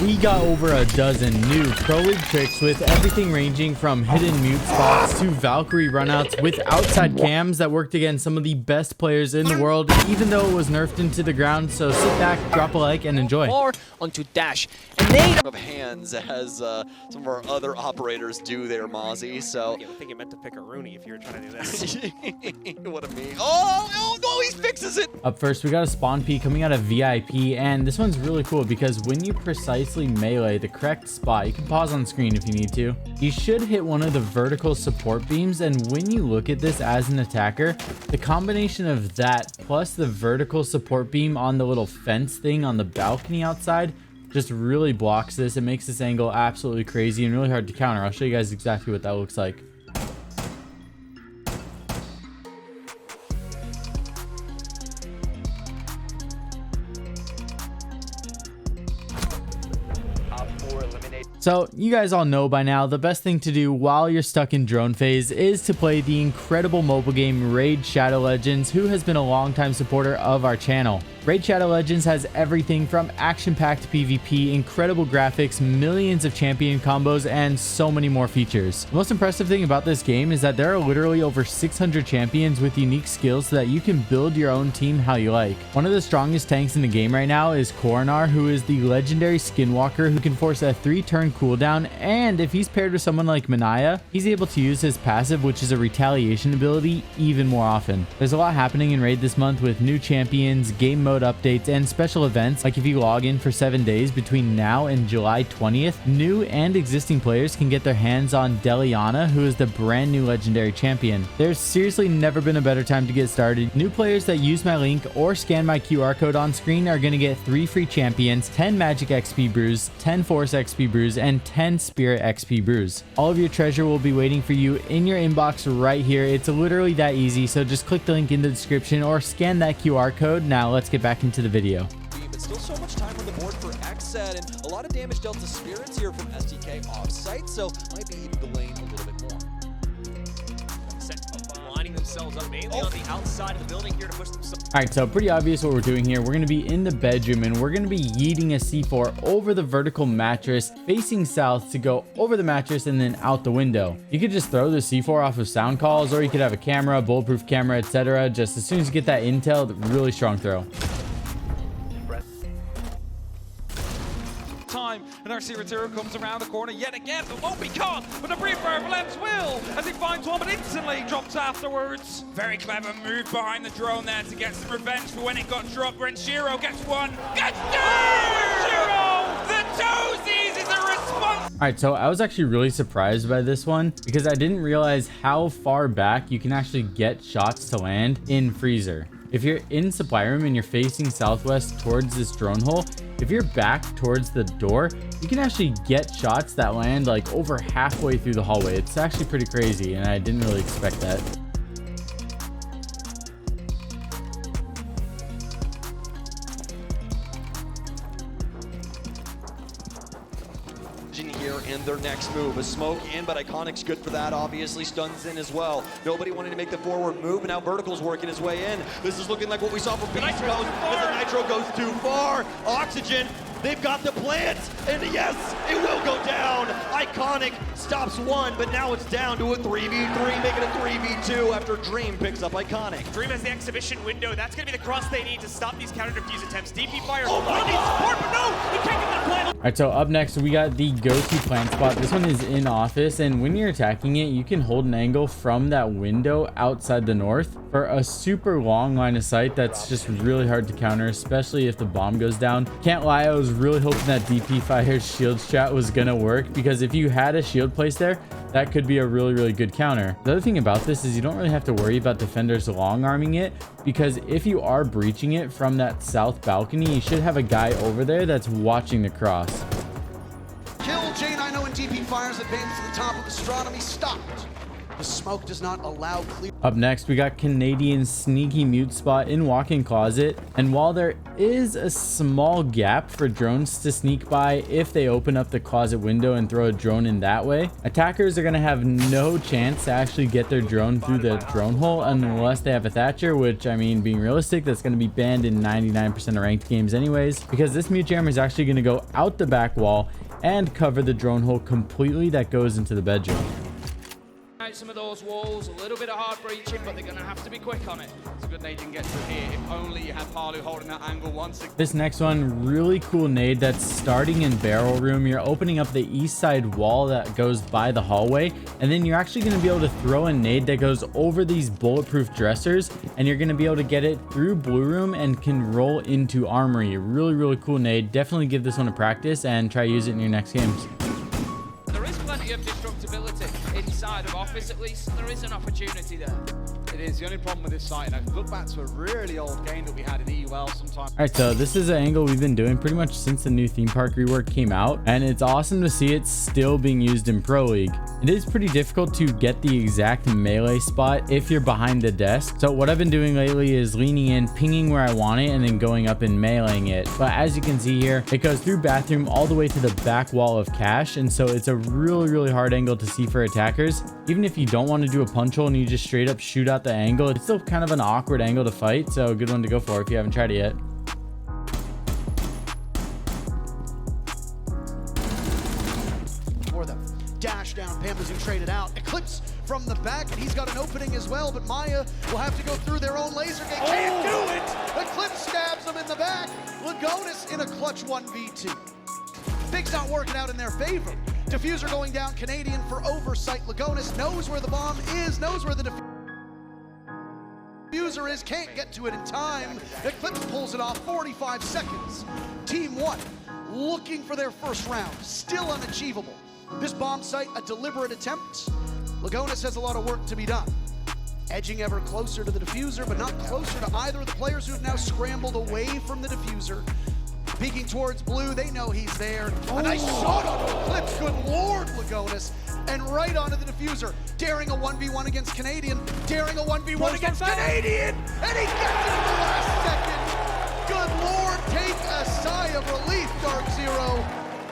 we got over a dozen new Pro League tricks with everything ranging from hidden mute spots to Valkyrie runouts with outside cams that worked against some of the best players in the world, even though it was nerfed into the ground. So sit back, drop a like, and enjoy. Onto dash, and nade of hands as some of our other operators do there, Mozzie. So I think you meant to pick a Rooney if you were trying to do this. What a me! Oh no, he fixes it. Up first, we got a spawn P coming out of VIP, and this one's really cool because when you precisely melee the correct spot, you can pause on screen if you need to. You should hit one of the vertical support beams, and when you look at this as an attacker, the combination of that plus the vertical support beam on the little fence thing on the balcony outside just really blocks this. It makes this angle absolutely crazy and really hard to counter. I'll show you guys exactly what that looks like. So you guys all know by now, the best thing to do while you're stuck in drone phase is to play the incredible mobile game Raid Shadow Legends, who has been a longtime supporter of our channel. Raid Shadow Legends has everything from action-packed PvP, incredible graphics, millions of champion combos, and so many more features. The most impressive thing about this game is that there are literally over 600 champions with unique skills so that you can build your own team how you like. One of the strongest tanks in the game right now is Coronar, who is the legendary skinwalker who can force a 3-turn cooldown, and if he's paired with someone like Manaya, he's able to use his passive, which is a retaliation ability, even more often. There's a lot happening in Raid this month with new champions, game mode updates, and special events. Like if you log in for 7 days between now and July 20th, new and existing players can get their hands on Deliana, who is the brand new legendary champion. There's seriously never been a better time to get started. New players that use my link or scan my QR code on screen are going to get 3 free champions, 10 magic XP brews, 10 force XP brews, and 10 spirit XP brews. All of your treasure will be waiting for you in your inbox right here. It's literally that easy, so just click the link in the description or scan that QR code. Now let's get back into the video. But still so much time on the board for XZ, and a lot of damage dealt to spirits here from STK off-site, so might be even delaying a little bit more. Lining themselves up mainly on the outside of the building here to push themselves. All right, so pretty obvious what we're doing here. We're going to be in the bedroom, and we're going to be yeeting a C4 over the vertical mattress, facing south to go over the mattress and then out the window. You could just throw the C4 off of sound calls, or you could have a camera, bulletproof camera, etc. Just as soon as you get that intel, really strong throw. And our Zero comes around the corner yet again, but won't be caught with a brief fire Valence will, as he finds one, but instantly drops afterwards. Very clever move behind the drone there to get some revenge for when it got dropped. Renshiro gets one, gets two! Renshiro, the toesies is a response. All right, so I was actually really surprised by this one because I didn't realize how far back you can actually get shots to land in Freezer. If you're in supply room and you're facing southwest towards this drone hole, if you're back towards the door, you can actually get shots that land like over halfway through the hallway. It's actually pretty crazy, and I didn't really expect that. Here and their next move, a smoke in, but Iconic's good for that, obviously. Stuns in as well. Nobody wanting to make the forward move, and now Vertical's working his way in. This is looking like what we saw from Beast Coast as the Nitro goes too far. Oxygen, they've got the plant, and yes, it will go down. Iconic stops one, but now it's down to a 3v3, making a 3v2 after Dream picks up Iconic. Dream has the exhibition window. That's going to be the cross they need to stop these counter defuse attempts. DP fires. Oh my God. Support, but no, he can't get that plant. All right, so up next, we got the go-to plant spot. This one is in office, and when you're attacking it, you can hold an angle from that window outside the north for a super long line of sight that's just really hard to counter, especially if the bomb goes down. Can't lie, I was really hoping that DP Fire's shield strat was gonna work, because if you had a shield placed there, that could be a really good counter. The other thing about this is you don't really have to worry about defenders long arming it, because if you are breaching it from that south balcony, you should have a guy over there that's watching the cross. Kill J90 and DP Fires advance to the top of Astronomy stopped. The smoke does not allow clear. Up next, we got Canadian's sneaky mute spot in walk-in closet. And while there is a small gap for drones to sneak by if they open up the closet window and throw a drone in that way, attackers are going to have no chance to actually get their drone through the drone hole unless they have a Thatcher, which, I mean, being realistic, that's going to be banned in 99% of ranked games anyways, because this mute jammer is actually going to go out the back wall and cover the drone hole completely that goes into the bedroom. Some of those walls, a little bit of hard breaching, but they're going to have to be quick on it. It's a good nade you can get through here. If only you had Palu holding that angle once again. This next one, really cool nade that's starting in barrel room. You're opening up the east side wall that goes by the hallway, and then you're actually going to be able to throw a nade that goes over these bulletproof dressers, and you're going to be able to get it through blue room and can roll into armory. Really cool nade. Definitely give this one a practice and try to use it in your next games. There is plenty of destructibility inside of office, at least. There is an opportunity there. It is the only problem with this site, and I can look back to a really old game that we had in EUL sometime. All right, so this is an angle we've been doing pretty much since the new theme park rework came out, and it's awesome to see it still being used in Pro League. It is pretty difficult to get the exact melee spot if you're behind the desk. So what I've been doing lately is leaning in, pinging where I want it, and then going up and meleeing it. But as you can see here, it goes through bathroom all the way to the back wall of cash, and so it's a really hard angle to see for attackers. Even if you don't want to do a punch hole and you just straight up shoot out the angle, it's still kind of an awkward angle to fight, so a good one to go for if you haven't tried it yet. For them. Dash down, Pamazoo traded out. Eclipse from the back, and he's got an opening as well, but Maya will have to go through their own laser gate. Can't do it! Eclipse stabs him in the back. Lagonis in a clutch 1v2. Big's not working out in their favor. Diffuser going down, Canadian for oversight. Lagonis knows where the bomb is, knows where the diffuser is, can't get to it in time. Eclipse pulls it off, 45 seconds. Team 1 looking for their first round, still unachievable. This bomb site, a deliberate attempt. Lagonis has a lot of work to be done. Edging ever closer to the diffuser, but not closer to either of the players who've now scrambled away from the diffuser. Peeking towards blue, they know he's there. A nice shot onto Eclipse, good lord, Lagonis. And right onto the diffuser, daring a 1v1 against Canadian, daring a 1v1 against Canadian, and he gets it in the last second. Good lord, take a sigh of relief, Dark Zero.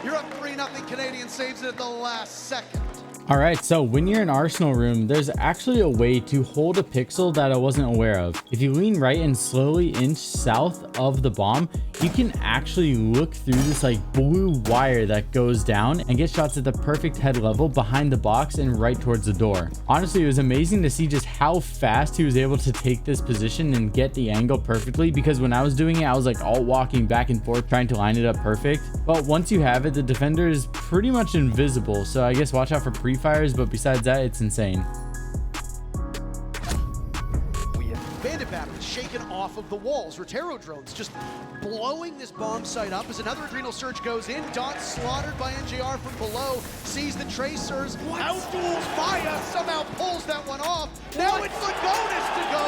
You're up 3-0, Canadian saves it at the last second. All right, so when you're in Arsenal room, there's actually a way to hold a pixel that I wasn't aware of. If you lean right and slowly inch south of the bomb, you can actually look through this like blue wire that goes down and get shots at the perfect head level behind the box and right towards the door. Honestly, it was amazing to see just how fast he was able to take this position and get the angle perfectly, because when I was doing it, I was like all walking back and forth trying to line it up perfect. But once you have it, the defender is pretty much invisible. So I guess watch out for pre-fires, but besides that, it's insane. Bandit batteries shaken off of the walls. Rotero drones just blowing this bomb site up as another adrenal surge goes in. Dot slaughtered by NJR from below. Sees the tracers. Outduels Maya. Somehow pulls that one off. Now it's Lagonis to go.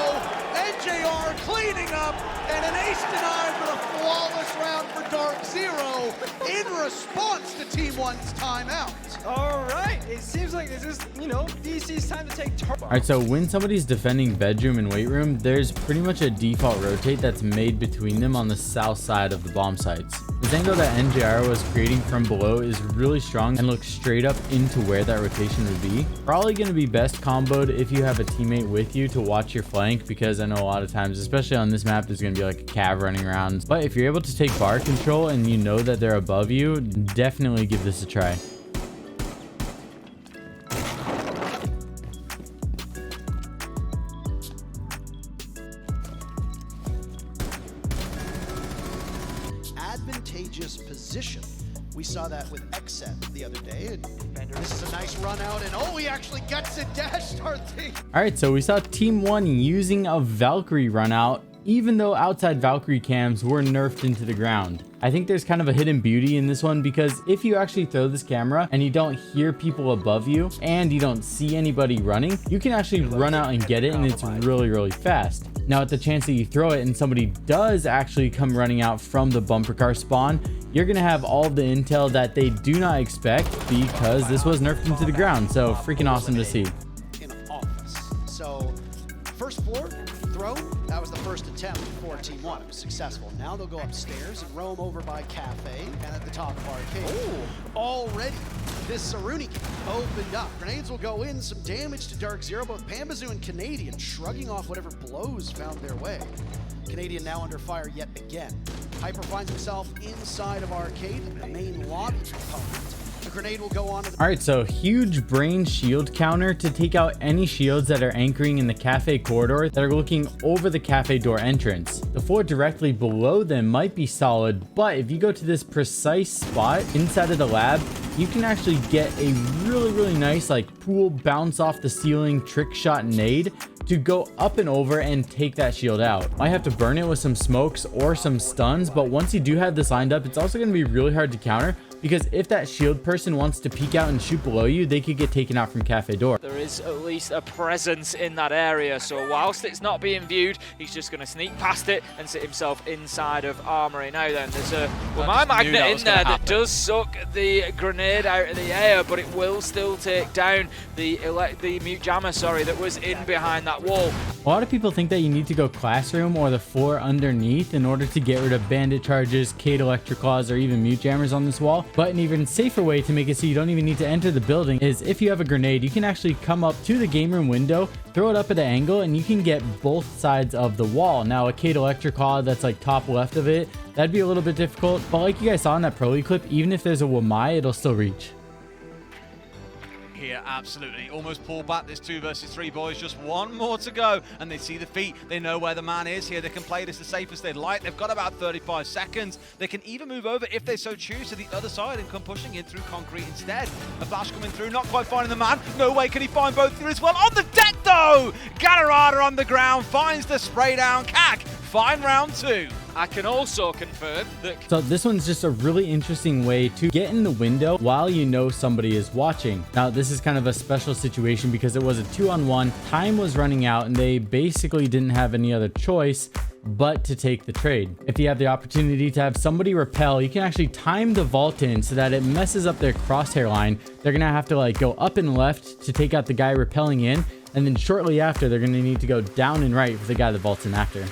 NJR cleaning up. And an ace-9 for a flawless round for Dark Zero in response to Team 1's timeout. All right, it seems like this is, DC's time to take turn. All right, so when somebody's defending bedroom and weight room, there's pretty much a default rotate that's made between them on the south side of the bomb sites. This angle that NJR was creating from below is really strong and looks straight up into where that rotation would be. Probably going to be best comboed if you have a teammate with you to watch your flank, because I know a lot of times, especially on this map, there's going to be like a cav running around. But if you're able to take bar control and you know that they're above you, definitely give this a try. Advantageous position. We saw that with Xset the other day, and this is a nice run out, and oh, he actually gets it, dash start thing. All right, so we saw Team 1 using a Valkyrie run out, even though outside Valkyrie cams were nerfed into the ground. I think there's kind of a hidden beauty in this one, because if you actually throw this camera and you don't hear people above you and you don't see anybody running, you can actually run out and get it, and it's really fast. Now, at the chance that you throw it and somebody does actually come running out from the bumper car spawn, you're gonna have all of the intel that they do not expect, because this was nerfed into the ground. So freaking awesome to see. In floor. Throw, that was the first attempt for Team 1. It was successful. Now they'll go upstairs and roam over by Cafe and at the top of Arcade. Ooh. Already, this Saruni opened up. Grenades will go in, some damage to Dark Zero. Both Pambazoo and Canadian shrugging off whatever blows found their way. Canadian now under fire yet again. Hyper finds himself inside of Arcade, the main lobby component. The grenade will go on to the... All right, so huge brain shield counter to take out any shields that are anchoring in the cafe corridor that are looking over the cafe door entrance. The floor directly below them might be solid, but if you go to this precise spot inside of the lab, you can actually get a really nice like pool bounce off the ceiling trick shot nade to go up and over and take that shield out. Might have to burn it with some smokes or some stuns, but once you do have this lined up, it's also going to be really hard to counter, because if that shield person wants to peek out and shoot below you, they could get taken out from cafe door. There is at least a presence in that area, so whilst it's not being viewed, he's just going to sneak past it and sit himself inside of Armory. Now then, there's a my magnet in there that does suck the grenade out of the air, but it will still take down the mute jammer, that was in behind that wall. A lot of people think that you need to go classroom or the floor underneath in order to get rid of bandit charges, Cade electric claws, or even mute jammers on this wall. But an even safer way to make it so you don't even need to enter the building is if you have a grenade, you can actually come up to the game room window, throw it up at an angle, and you can get both sides of the wall. Now, a Cade electric claw that's like top left of it, that'd be a little bit difficult. But like you guys saw in that Pro League clip, even if there's a Wamai, it'll still reach. Here, absolutely. Almost pulled back this 2 versus 3, boys. Just one more to go, and they see the feet. They know where the man is here. They can play this the safest they'd like. They've got about 35 seconds. They can even move over, if they so choose, to the other side and come pushing in through concrete instead. A flash coming through, not quite finding the man. No way can he find both through as well. On the deck, though! Galarada on the ground, finds the spray down. Kak, fine round 2. I can also confirm that... So this one's just a really interesting way to get in the window while you know somebody is watching. Now, this is kind of a special situation because it was a 2-on-1. Time was running out and they basically didn't have any other choice but to take the trade. If you have the opportunity to have somebody repel, you can actually time the vault in so that it messes up their crosshair line. They're gonna have to like go up and left to take out the guy repelling in, and then shortly after, they're gonna need to go down and right for the guy that vaults in after.